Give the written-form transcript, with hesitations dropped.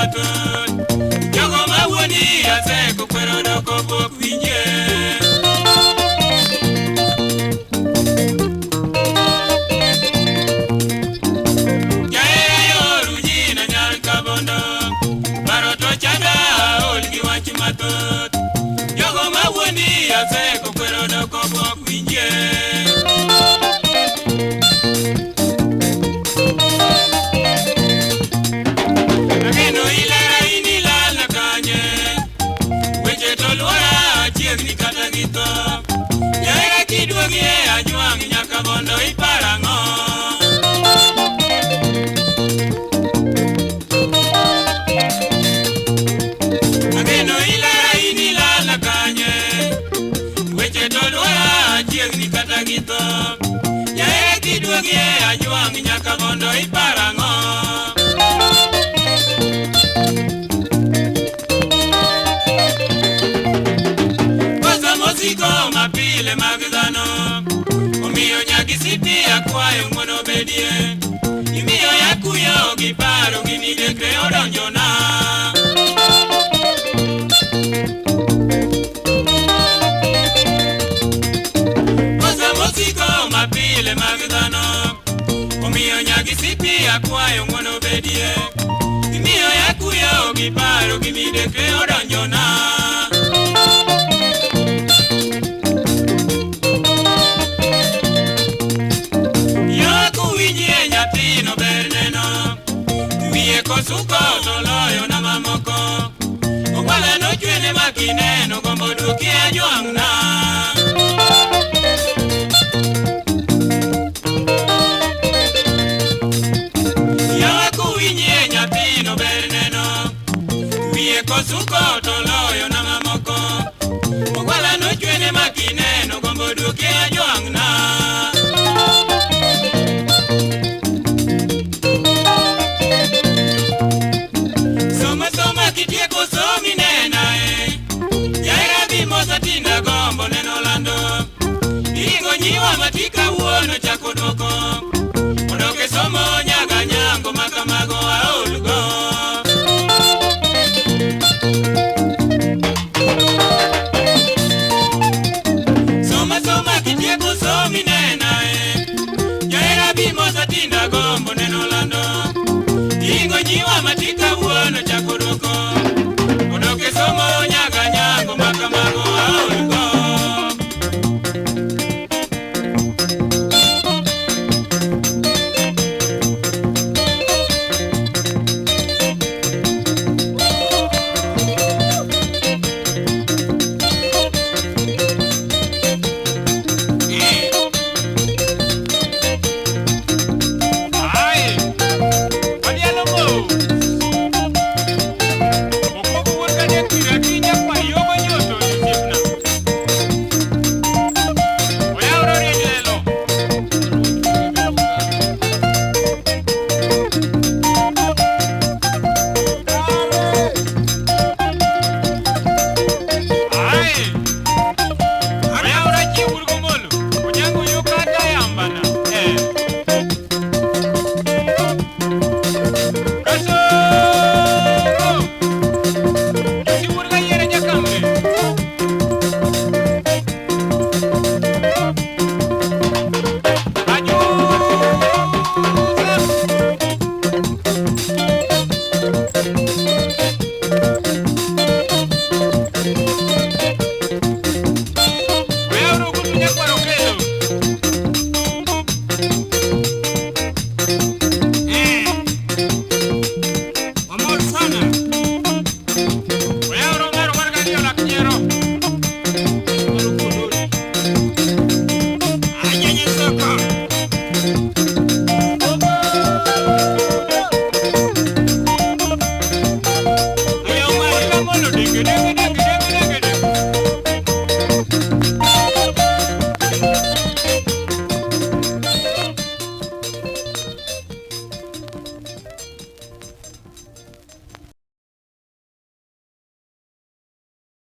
matut. Jogo mawuoni aseko kwero doko pok winje. Jae yoru jina nyal kabondo, baro to chanda ol gi wach matut. Jogo mawuoni aseko kwero doko pok winje. Kwayo mono bedie imiyo yakuyo giparo gini dekre odonjona. Kosa mosiko mapile mag dhano omiyo nyagisipi akwayo mono bedie imiyo yakuyo giparo gini dekre odonjona. Kosuko toloyo na mamoko Okwala no chwene makineno Gombo duki ajuangna. Yawa kuwinye nyathino berneno Wiye kosuko toloyo